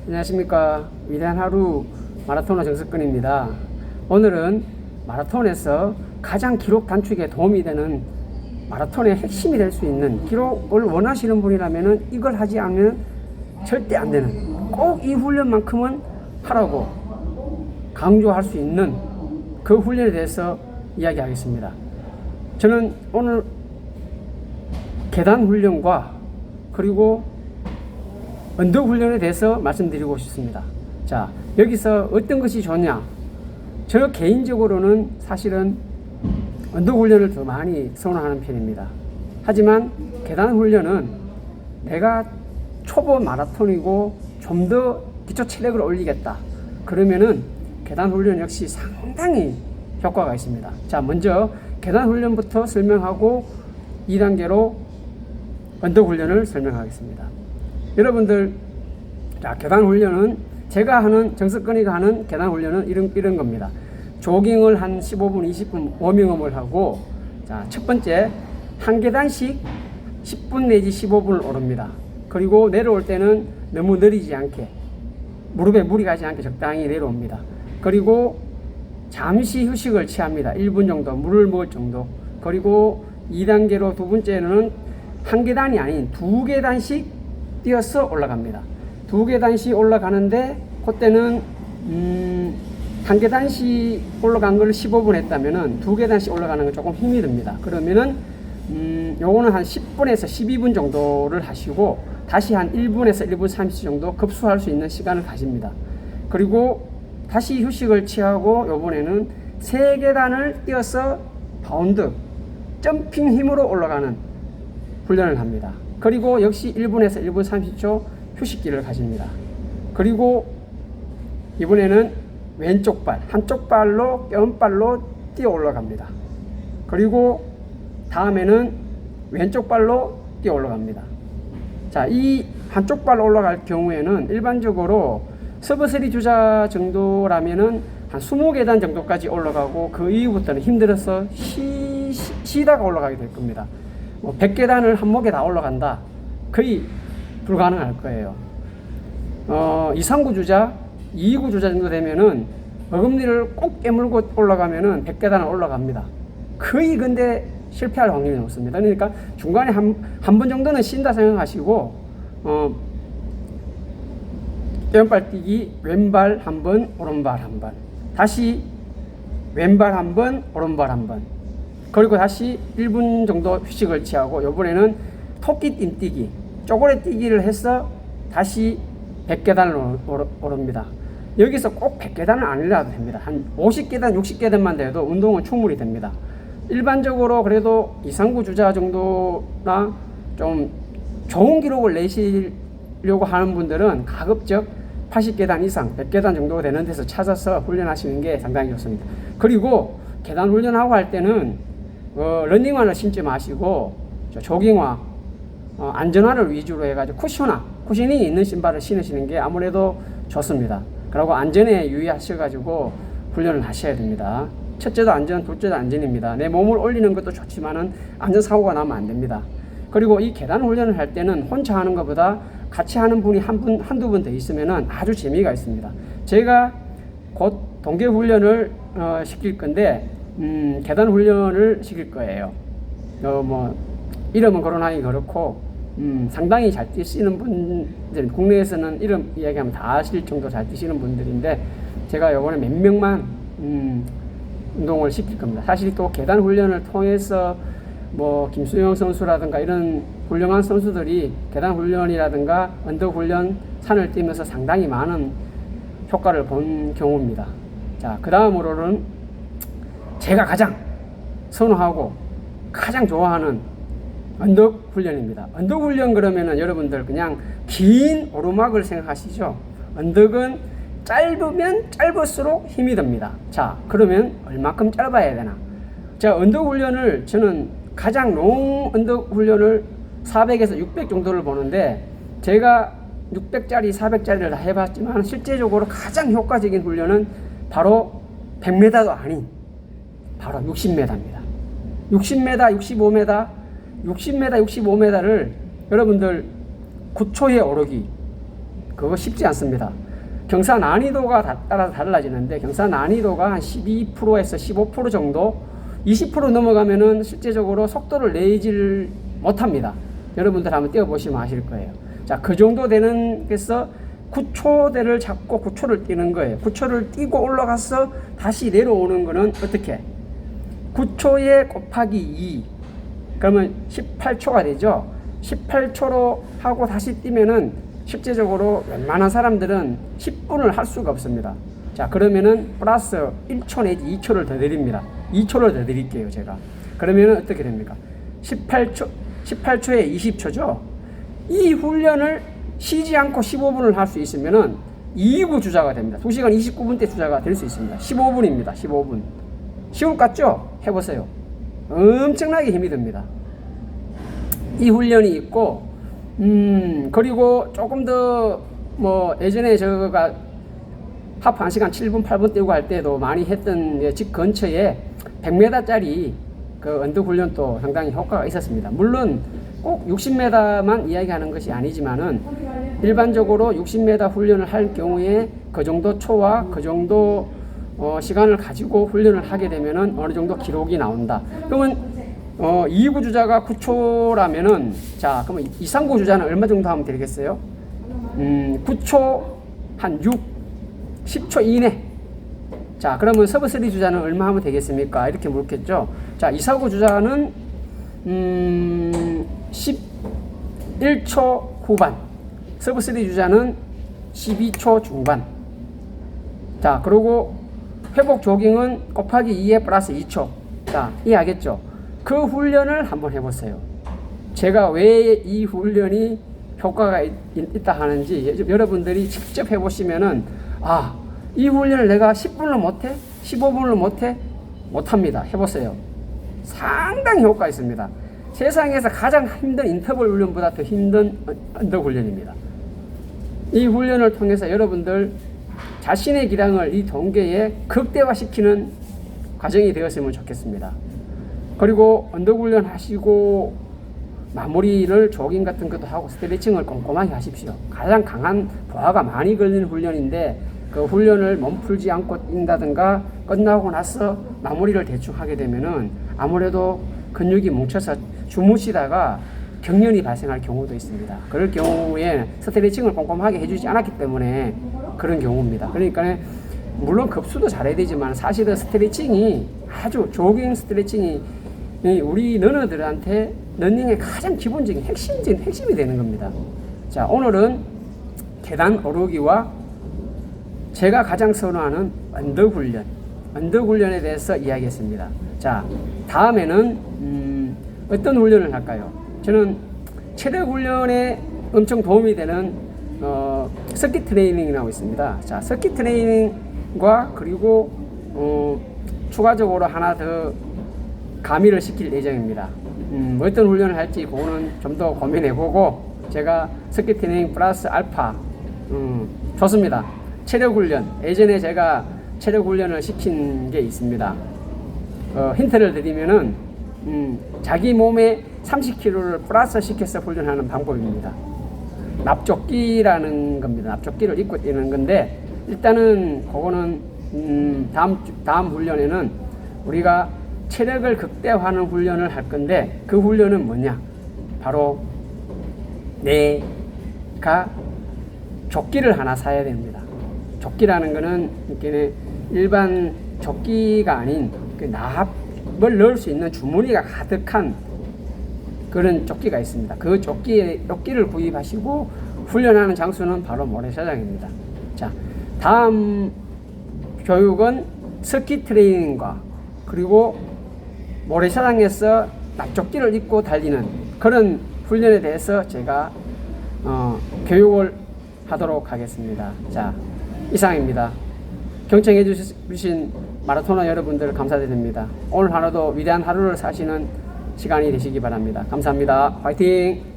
안녕하십니까. 위대한 하루 마라토너 정석근입니다. 오늘은 마라톤에서 가장 기록 단축에 도움이 되는 마라톤의 핵심이 될 수 있는, 기록을 원하시는 분이라면 이걸 하지 않으면 절대 안 되는, 꼭 이 훈련만큼은 하라고 강조할 수 있는 그 훈련에 대해서 이야기하겠습니다. 저는 오늘 계단 훈련과 그리고 언덕 훈련에 대해서 말씀드리고 싶습니다. 자, 여기서 어떤 것이 좋냐? 저 개인적으로는 사실은 언덕 훈련을 더 많이 선호하는 편입니다. 하지만 계단 훈련은 내가 초보 마라톤이고 좀 더 기초 체력을 올리겠다, 그러면은 계단 훈련 역시 상당히 효과가 있습니다. 자, 먼저 계단 훈련부터 설명하고 2단계로 언덕 훈련을 설명하겠습니다. 여러분들, 자, 계단 훈련은 제가 하는, 정석근이가 하는 계단 훈련은 이런 겁니다. 조깅을 한 15분, 20분 워밍업을 하고, 자, 첫 번째 한 계단씩 10분 내지 15분을 오릅니다. 그리고 내려올 때는 너무 느리지 않게, 무릎에 무리 가지 않게 적당히 내려옵니다. 그리고 잠시 휴식을 취합니다. 1분 정도 물을 먹을 정도. 그리고 2단계로 두 번째는 한 계단이 아닌 두 계단씩 뛰어서 올라갑니다. 두 계단씩 올라가는데, 그때는 한 계단씩 올라간 걸 15분 했다면은 두 계단씩 올라가는 건 조금 힘이 듭니다. 그러면은 요거는 한 10분에서 12분 정도를 하시고, 다시 한 1분에서 1분 30초 정도 급수할 수 있는 시간을 가집니다. 그리고 다시 휴식을 취하고, 요번에는 3계단을 뛰어서 바운드, 점핑 힘으로 올라가는 훈련을 합니다. 그리고 역시 1분에서 1분 30초 휴식기를 가집니다. 그리고 이번에는 왼쪽 발, 한쪽 발로, 뼘발로 뛰어 올라갑니다. 그리고 다음에는 왼쪽 발로 뛰어 올라갑니다. 자, 이 한쪽 발로 올라갈 경우에는 일반적으로 서버서리 주자 정도라면은 한 20계단 정도까지 올라가고, 그 이후부터는 힘들어서 쉬다가 올라가게 될 겁니다. 100계단을 한 목에 다 올라간다? 거의 불가능할 거예요. 2, 3구 주자, 2구 주자 정도 되면은 어금니를 꼭 깨물고 올라가면은 100계단을 올라갑니다. 거의 근데 실패할 확률이 높습니다. 그러니까 중간에 한 번 정도는 쉰다 생각하시고, 뼘발 뛰기, 왼발 한 번, 오른발 한 번, 다시 왼발 한 번, 오른발 한 번, 그리고 다시 1분 정도 휴식을 취하고, 이번에는 토끼 뛰기, 쪼그레 뛰기를 해서 다시 100계단을 오릅니다. 여기서 꼭 100계단은 아니라도 됩니다. 한 50계단, 60계단만 돼도 운동은 충분히 됩니다. 일반적으로 그래도 2, 3구 주자 정도나 좀 좋은 기록을 내시려고 하는 분들은 가급적 80계단 이상, 100계단 정도 되는 데서 찾아서 훈련하시는 게 상당히 좋습니다. 그리고 계단 훈련하고 할 때는 러닝화를 신지 마시고 조깅화, 안전화를 위주로 해가지고 쿠셔닝이 있는 신발을 신으시는 게 아무래도 좋습니다. 그리고 안전에 유의하셔가지고 훈련을 하셔야 됩니다. 첫째도 안전, 둘째도 안전입니다. 내 몸을 올리는 것도 좋지만은 안전사고가 나면 안 됩니다. 그리고 이 계단 훈련을 할 때는 혼자 하는 것보다 같이 하는 분이 한두 분 더 있으면은 아주 재미가 있습니다. 제가 곧 동계 훈련을 시킬 건데, 계단 훈련을 시킬 거예요. 이름은 거론하기 그렇고, 상당히 잘 뛰시는 분들, 국내에서는 이름 이야기하면 다 아실 정도 잘 뛰시는 분들인데, 제가 요번에 몇 명만 운동을 시킬 겁니다. 사실 또 계단 훈련을 통해서 김수영 선수라든가 이런 훌륭한 선수들이 계단 훈련이라든가 언덕 훈련, 산을 뛰면서 상당히 많은 효과를 본 경우입니다. 자, 그 다음으로는 제가 가장 선호하고 가장 좋아하는 언덕 훈련입니다. 언덕 훈련 그러면은 여러분들 그냥 긴 오르막을 생각하시죠? 언덕은 짧으면 짧을수록 힘이 듭니다. 자, 그러면 얼마큼 짧아야 되나? 자, 언덕 훈련을 저는 가장 롱 언덕 훈련을 400에서 600 정도를 보는데, 제가 600짜리, 400짜리를 다 해봤지만 실제적으로 가장 효과적인 훈련은 바로 100m도 아닌 바로 60m입니다. 60m, 65m, 60m, 65m를 여러분들 9초에 오르기, 그거 쉽지 않습니다. 경사 난이도가 따라서 달라지는데 경사 난이도가 한 12%에서 15% 정도, 20% 넘어가면은 실제적으로 속도를 내질 못합니다. 여러분들 한번 뛰어보시면 아실 거예요. 자, 그 정도 되는 데서 9초대를 잡고 9초를 뛰는 거예요. 9초를 뛰고 올라가서 다시 내려오는 거는 어떻게? 9초에 곱하기 2 그러면 18초가 되죠. 18초로 하고 다시 뛰면은 실제적으로 웬만한 사람들은 10분을 할 수가 없습니다. 자, 그러면은 플러스 1초 내지 2초를 더 드립니다. 2초를 더 드릴게요, 제가. 그러면은 어떻게 됩니까? 18초에 20초죠. 이 훈련을 쉬지 않고 15분을 할 수 있으면은 2구 주자가 됩니다. 2시간 29분대 주자가 될 수 있습니다. 15분입니다. 15분. 쉬울 것 같죠? 해보세요. 엄청나게 힘이 듭니다. 이 훈련이 있고, 그리고 조금 더, 예전에 제가 하프 1시간 7분, 8분 뛰고 할 때도 많이 했던 집 근처에 100m짜리 그 언덕 훈련도 상당히 효과가 있었습니다. 물론 꼭 60m만 이야기하는 것이 아니지만은 일반적으로 60m 훈련을 할 경우에 그 정도 초와 그 정도 시간을 가지고 훈련을 하게 되면은 어느 정도 기록이 나온다. 그러면 2구 주자가 9초라면은 자, 그러면 2, 3구 주자는 얼마 정도 하면 되겠어요? 9초 한 6, 10초 이내. 자, 그러면 서브 3 주자는 얼마 하면 되겠습니까? 이렇게 물겠죠. 자, 2, 4구 주자는 11초 후반. 서브 3 주자는 12초 중반. 자, 그리고 회복 조깅은 곱하기 2에 플러스 2초. 자, 이해하겠죠? 그 훈련을 한번 해보세요. 제가 왜 이 훈련이 효과가 있다 하는지 여러분들이 직접 해보시면은, 아, 이 훈련을 내가 10분을 못해? 15분을 못해? 못합니다. 해보세요. 상당히 효과가 있습니다. 세상에서 가장 힘든 인터벌 훈련보다 더 힘든 언덕 훈련입니다. 이 훈련을 통해서 여러분들 자신의 기량을 이 동계에 극대화시키는 과정이 되었으면 좋겠습니다. 그리고 언덕 훈련 하시고 마무리를 조깅 같은 것도 하고 스트레칭을 꼼꼼하게 하십시오. 가장 강한 부하가 많이 걸리는 훈련인데 그 훈련을 몸풀지 않고 뛴다든가 끝나고 나서 마무리를 대충 하게 되면은 아무래도 근육이 뭉쳐서 주무시다가 경련이 발생할 경우도 있습니다. 그럴 경우에 스트레칭을 꼼꼼하게 해주지 않았기 때문에 그런 경우입니다. 그러니까 물론 급수도 잘해야 되지만 사실은 스트레칭이 아주 조깅 스트레칭이 우리 러너들한테 러닝의 가장 기본적인 핵심이 되는 겁니다. 자, 오늘은 계단 오르기와 제가 가장 선호하는 언덕 훈련에 대해서 이야기했습니다. 자, 다음에는 어떤 훈련을 할까요? 저는 체력 훈련에 엄청 도움이 되는 서킷 트레이닝이라고 있습니다. 자, 서킷 트레이닝과 그리고 추가적으로 하나 더 가미를 시킬 예정입니다. 어떤 훈련을 할지 그거는 좀 더 고민해보고 제가 서킷 트레이닝 플러스 알파 좋습니다. 체력 훈련, 예전에 제가 체력 훈련을 시킨 게 있습니다. 힌트를 드리면은 자기 몸에 30kg를 플러스 시켜서 훈련하는 방법입니다. 납조끼라는 겁니다. 납조끼를 입고 뛰는 건데 일단은 그거는 다음 훈련에는 우리가 체력을 극대화하는 훈련을 할 건데 그 훈련은 뭐냐? 바로 내가 조끼를 하나 사야 됩니다. 조끼라는 거는 일반 조끼가 아닌 납을 넣을 수 있는 주머니가 가득한 그런 조끼가 있습니다. 그 조끼를 구입하시고 훈련하는 장소는 바로 모래사장입니다. 자, 다음 교육은 서킷 트레이닝과 그리고 모래사장에서 납조끼를 입고 달리는 그런 훈련에 대해서 제가 교육을 하도록 하겠습니다. 자, 이상입니다. 경청해 주신 마라토너 여러분들 감사드립니다. 오늘 하루도 위대한 하루를 사시는 시간이 되시기 바랍니다. 감사합니다. 화이팅!